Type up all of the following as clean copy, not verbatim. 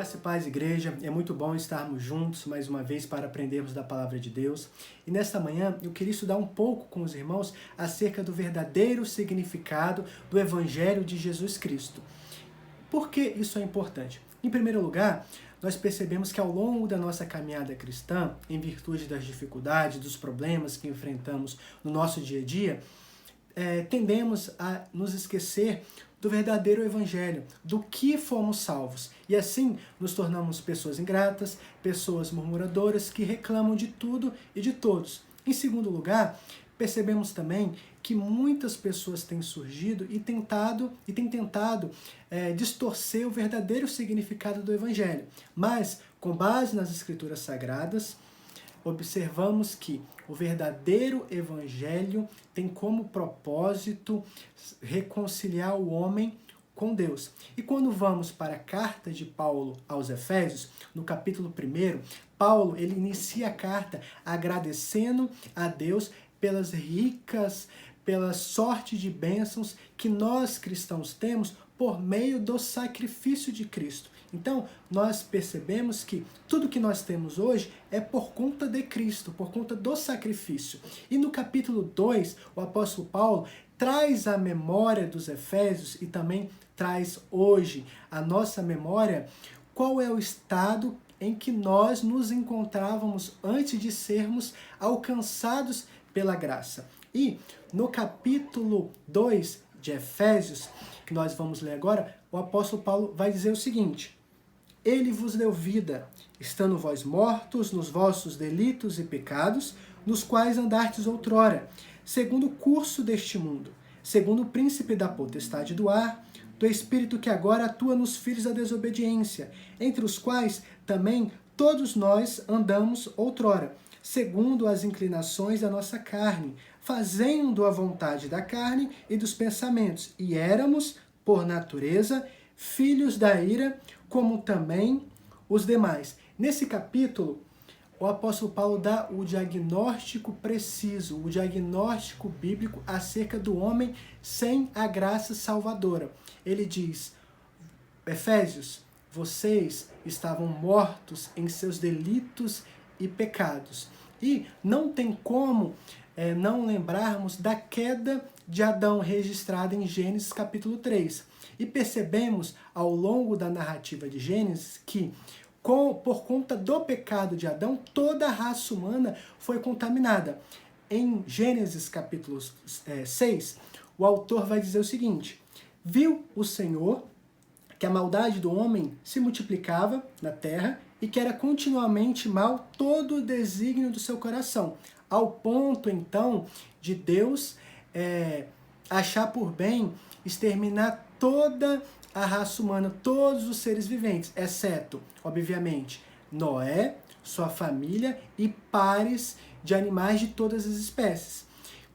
Graça e paz, igreja. É muito bom estarmos juntos mais uma vez para aprendermos da palavra de Deus. E nesta manhã eu queria estudar um pouco com os irmãos acerca do verdadeiro significado do Evangelho de Jesus Cristo. Por que isso é importante? Em primeiro lugar, nós percebemos que ao longo da nossa caminhada cristã, em virtude das dificuldades, dos problemas que enfrentamos no nosso dia a dia, tendemos a nos esquecer do verdadeiro evangelho, do que fomos salvos. E assim nos tornamos pessoas ingratas, pessoas murmuradoras que reclamam de tudo e de todos. Em segundo lugar, percebemos também que muitas pessoas têm surgido e têm tentado distorcer o verdadeiro significado do evangelho. Mas, com base nas escrituras sagradas, observamos que o verdadeiro evangelho tem como propósito reconciliar o homem com Deus. E quando vamos para a carta de Paulo aos Efésios, no capítulo 1, Paulo ele inicia a carta agradecendo a Deus pela sorte de bênçãos que nós cristãos temos por meio do sacrifício de Cristo. Então, nós percebemos que tudo que nós temos hoje é por conta de Cristo, por conta do sacrifício. E no capítulo 2, o apóstolo Paulo traz a memória dos Efésios e também traz hoje a nossa memória qual é o estado em que nós nos encontrávamos antes de sermos alcançados pela graça. E no capítulo 2 de Efésios, que nós vamos ler agora, o apóstolo Paulo vai dizer o seguinte: Ele vos deu vida, estando vós mortos nos vossos delitos e pecados, nos quais andastes outrora, segundo o curso deste mundo, segundo o príncipe da potestade do ar, do espírito que agora atua nos filhos da desobediência, entre os quais também todos nós andamos outrora, segundo as inclinações da nossa carne, fazendo a vontade da carne e dos pensamentos, e éramos, por natureza, filhos da ira, como também os demais. Nesse capítulo, o apóstolo Paulo dá o diagnóstico preciso, o diagnóstico bíblico acerca do homem sem a graça salvadora. Ele diz: Efésios, vocês estavam mortos em seus delitos e pecados. E não tem como não lembrarmos da queda de Adão registrada em Gênesis capítulo 3. E percebemos ao longo da narrativa de Gênesis que, por conta do pecado de Adão, toda a raça humana foi contaminada. Em Gênesis capítulo 6, o autor vai dizer o seguinte: viu o Senhor que a maldade do homem se multiplicava na terra e que era continuamente mal todo o desígnio do seu coração, ao ponto, então, de Deus achar por bem exterminar toda a raça humana, todos os seres viventes, exceto, obviamente, Noé, sua família e pares de animais de todas as espécies.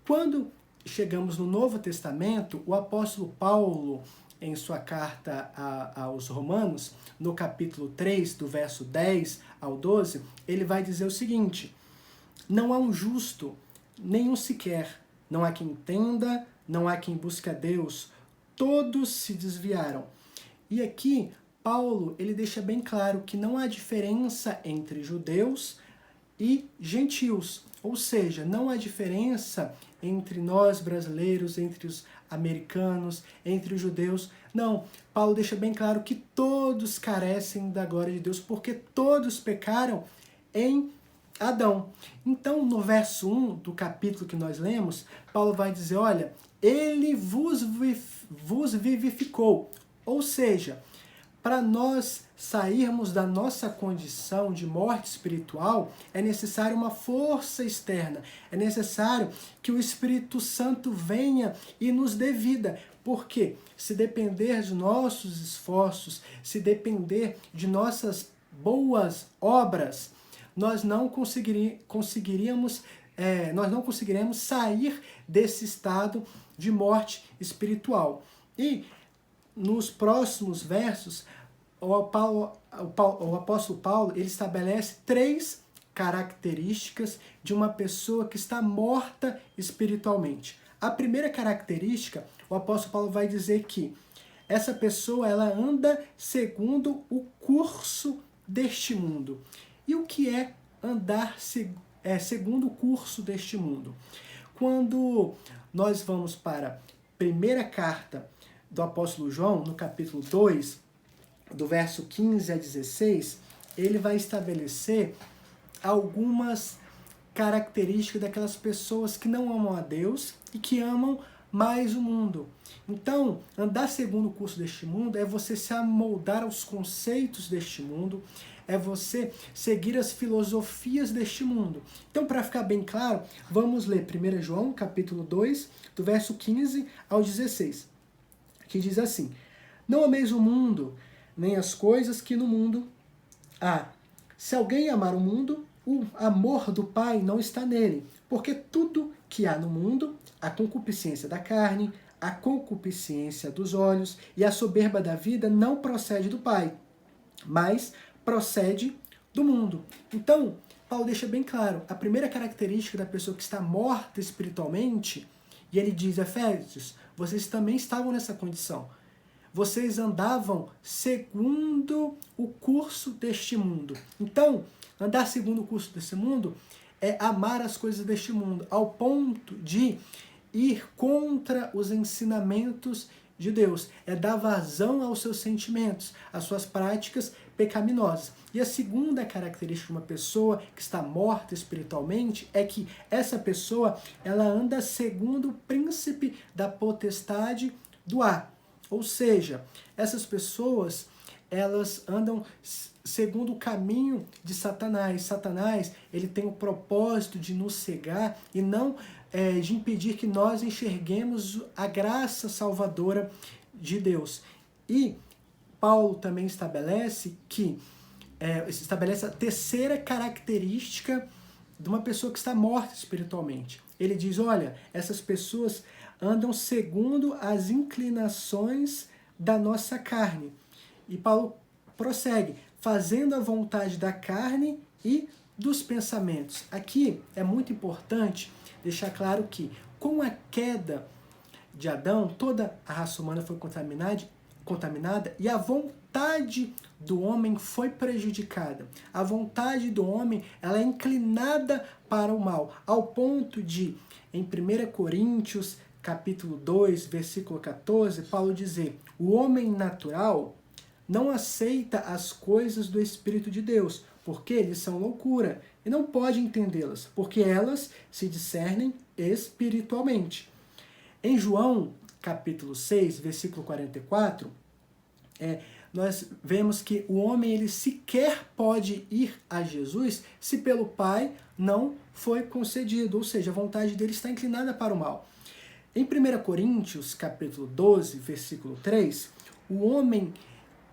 Quando chegamos no Novo Testamento, o apóstolo Paulo, em sua carta aos Romanos, no capítulo 3, do verso 10 ao 12, ele vai dizer o seguinte: não há um justo, nenhum sequer, não há quem entenda, não há quem busque a Deus, todos se desviaram. E aqui, Paulo, ele deixa bem claro que não há diferença entre judeus e gentios, ou seja, não há diferença entre nós brasileiros, entre os americanos, entre os judeus. Não, Paulo deixa bem claro que todos carecem da glória de Deus, porque todos pecaram em Adão. Então, no verso 1 do capítulo que nós lemos, Paulo vai dizer, olha, ele vos vivificou. Ou seja, para nós sairmos da nossa condição de morte espiritual, é necessário uma força externa. É necessário que o Espírito Santo venha e nos dê vida. Porque se depender de nossos esforços, se depender de nossas boas obras, nós não conseguiríamos sair desse estado de morte espiritual. E nos próximos versos, o apóstolo Paulo ele estabelece 3 características de uma pessoa que está morta espiritualmente. A primeira característica, o apóstolo Paulo vai dizer que essa pessoa ela anda segundo o curso deste mundo. E o que é andar segundo o curso deste mundo? Quando nós vamos para a primeira carta do apóstolo João, no capítulo 2, do verso 15 a 16, ele vai estabelecer algumas características daquelas pessoas que não amam a Deus e que amam mais o mundo. Então, andar segundo o curso deste mundo é você se amoldar aos conceitos deste mundo, é você seguir as filosofias deste mundo. Então, para ficar bem claro, vamos ler 1 João, capítulo 2, do verso 15 ao 16, que diz assim: Não ameis o mundo, nem as coisas que no mundo há. Se alguém amar o mundo, o amor do Pai não está nele, porque tudo que há no mundo, a concupiscência da carne, a concupiscência dos olhos e a soberba da vida não procede do Pai, mas procede do mundo. Então, Paulo deixa bem claro, a primeira característica da pessoa que está morta espiritualmente, e ele diz, Efésios, vocês também estavam nessa condição. Vocês andavam segundo o curso deste mundo. Então, andar segundo o curso desse mundo é amar as coisas deste mundo, ao ponto de ir contra os ensinamentos de Deus. É dar vazão aos seus sentimentos, às suas práticas pecaminosas. E a segunda característica de uma pessoa que está morta espiritualmente é que essa pessoa ela anda segundo o príncipe da potestade do ar. Ou seja, essas pessoas elas andam segundo o caminho de Satanás. Satanás, ele tem o propósito de nos cegar e não de impedir que nós enxerguemos a graça salvadora de Deus. E Paulo também estabelece a terceira característica de uma pessoa que está morta espiritualmente. Ele diz, olha, essas pessoas andam segundo as inclinações da nossa carne. E Paulo prossegue, fazendo a vontade da carne e dos pensamentos. Aqui é muito importante deixar claro que, com a queda de Adão, toda a raça humana foi contaminada e a vontade do homem foi prejudicada. A vontade do homem ela é inclinada para o mal, ao ponto de, em 1 Coríntios, capítulo 2, versículo 14, Paulo dizer, o homem natural não aceita as coisas do Espírito de Deus, porque eles são loucura, e não pode entendê-las, porque elas se discernem espiritualmente. Em João, capítulo 6, versículo 44, nós vemos que o homem ele sequer pode ir a Jesus se pelo Pai não foi concedido, ou seja, a vontade dele está inclinada para o mal. Em 1 Coríntios, capítulo 12, versículo 3, o homem,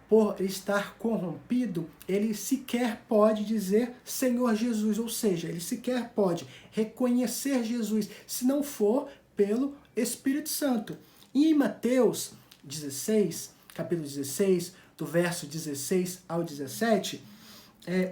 por estar corrompido, ele sequer pode dizer Senhor Jesus, ou seja, ele sequer pode reconhecer Jesus, se não for pelo Espírito Santo. E em Mateus 16, capítulo 16, do verso 16 ao 17,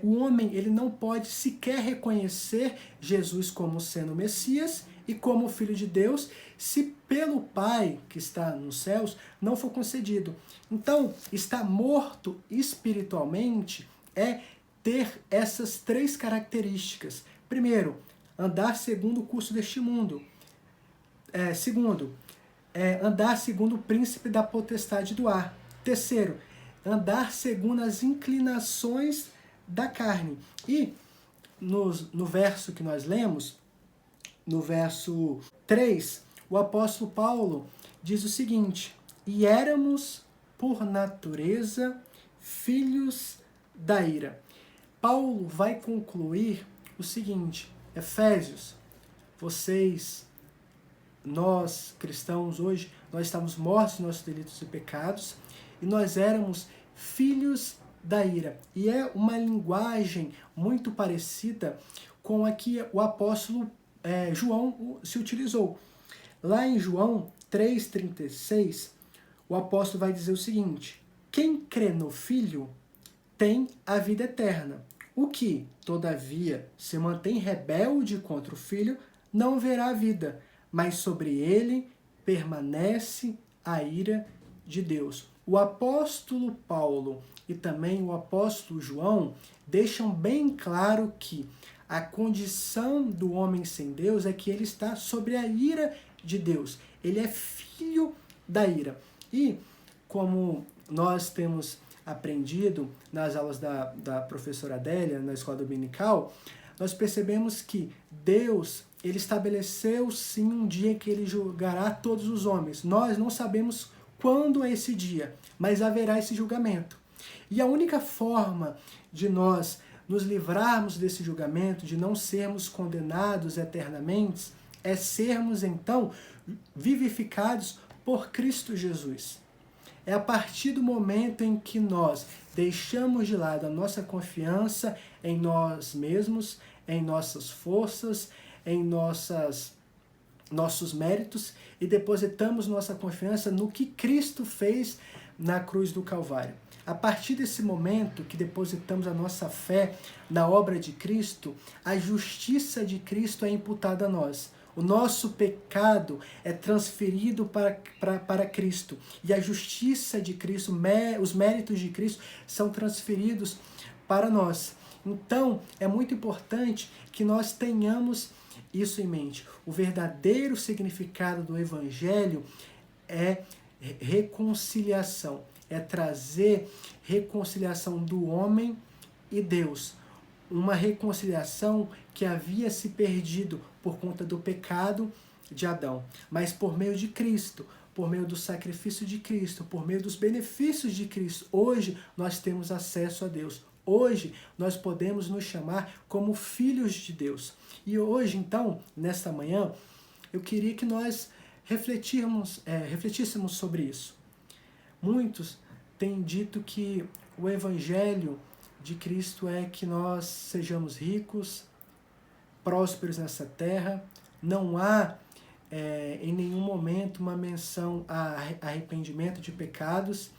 o homem ele não pode sequer reconhecer Jesus como sendo o Messias e como Filho de Deus, se pelo Pai que está nos céus não for concedido. Então, estar morto espiritualmente é ter essas três características. Primeiro, andar segundo o curso deste mundo. Segundo, andar segundo o príncipe da potestade do ar. Terceiro, andar segundo as inclinações da carne. E no verso que nós lemos, no verso 3, o apóstolo Paulo diz o seguinte, e éramos por natureza filhos da ira. Paulo vai concluir o seguinte, Efésios, nós cristãos hoje, nós estamos mortos em nossos delitos e pecados, e nós éramos filhos da ira. E é uma linguagem muito parecida com a que o apóstolo João se utilizou. Lá em João 3,36, o apóstolo vai dizer o seguinte, quem crê no Filho tem a vida eterna. O que, todavia, se mantém rebelde contra o Filho, não verá a vida, mas sobre ele permanece a ira de Deus. o apóstolo Paulo e também o apóstolo João deixam bem claro que a condição do homem sem Deus é que ele está sobre a ira de Deus. Ele é filho da ira. E, como nós temos aprendido nas aulas da professora Adélia, na escola dominical, nós percebemos que Deus, ele estabeleceu sim um dia que ele julgará todos os homens. Nós não sabemos quando é esse dia, mas haverá esse julgamento. E a única forma de nós nos livrarmos desse julgamento, de não sermos condenados eternamente, é sermos então vivificados por Cristo Jesus. É a partir do momento em que nós deixamos de lado a nossa confiança em nós mesmos, em nossas forças, em nossos méritos e depositamos nossa confiança no que Cristo fez na cruz do Calvário. A partir desse momento que depositamos a nossa fé na obra de Cristo, a justiça de Cristo é imputada a nós. O nosso pecado é transferido para Cristo. E a justiça de Cristo, os méritos de Cristo são transferidos para nós. Então, é muito importante que nós tenhamos isso em mente. O verdadeiro significado do Evangelho é reconciliação. É trazer reconciliação do homem e Deus. Uma reconciliação que havia se perdido por conta do pecado de Adão. Mas por meio de Cristo, por meio do sacrifício de Cristo, por meio dos benefícios de Cristo, hoje nós temos acesso a Deus. Hoje nós podemos nos chamar como filhos de Deus. E hoje, então, nesta manhã, eu queria que nós refletíssemos sobre isso. Muitos têm dito que o Evangelho de Cristo é que nós sejamos ricos, prósperos nessa terra. Não há em nenhum momento uma menção a arrependimento de pecados,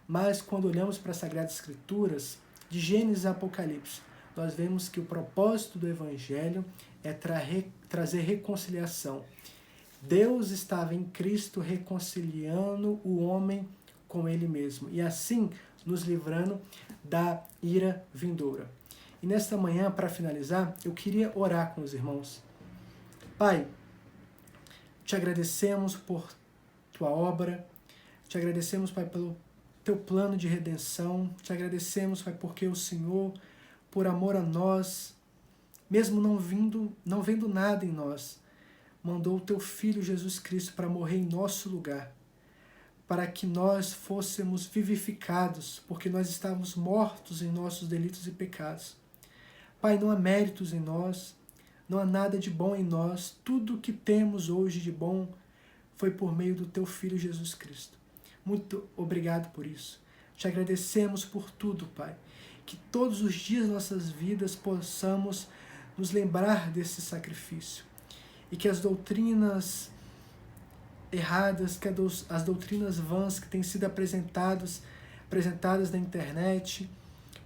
mas quando olhamos para as Sagradas Escrituras, de Gênesis a Apocalipse, nós vemos que o propósito do Evangelho é trazer reconciliação. Deus estava em Cristo reconciliando o homem com Ele mesmo e assim nos livrando da ira vindoura. E nesta manhã, para finalizar, eu queria orar com os irmãos. Pai, te agradecemos por tua obra, te agradecemos, Pai, pelo teu plano de redenção, te agradecemos, Pai, porque o Senhor, por amor a nós, mesmo não vendo nada em nós, mandou o teu Filho Jesus Cristo para morrer em nosso lugar, para que nós fôssemos vivificados, porque nós estávamos mortos em nossos delitos e pecados. Pai, não há méritos em nós, não há nada de bom em nós, tudo o que temos hoje de bom foi por meio do teu Filho Jesus Cristo. Muito obrigado por isso. Te agradecemos por tudo, Pai. Que todos os dias de nossas vidas possamos nos lembrar desse sacrifício. E que as doutrinas erradas, que as doutrinas vãs que têm sido apresentadas na internet,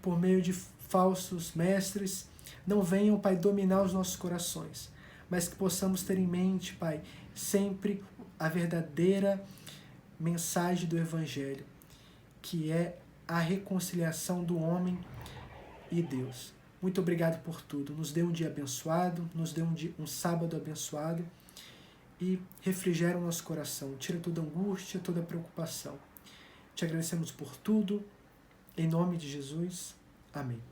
por meio de falsos mestres, não venham, Pai, dominar os nossos corações, mas que possamos ter em mente, Pai, sempre a verdadeira mensagem do Evangelho, que é a reconciliação do homem e Deus. Muito obrigado por tudo. Nos dê um dia abençoado, nos dê um sábado abençoado e refrigera o nosso coração. Tira toda angústia, toda preocupação. Te agradecemos por tudo. Em nome de Jesus. Amém.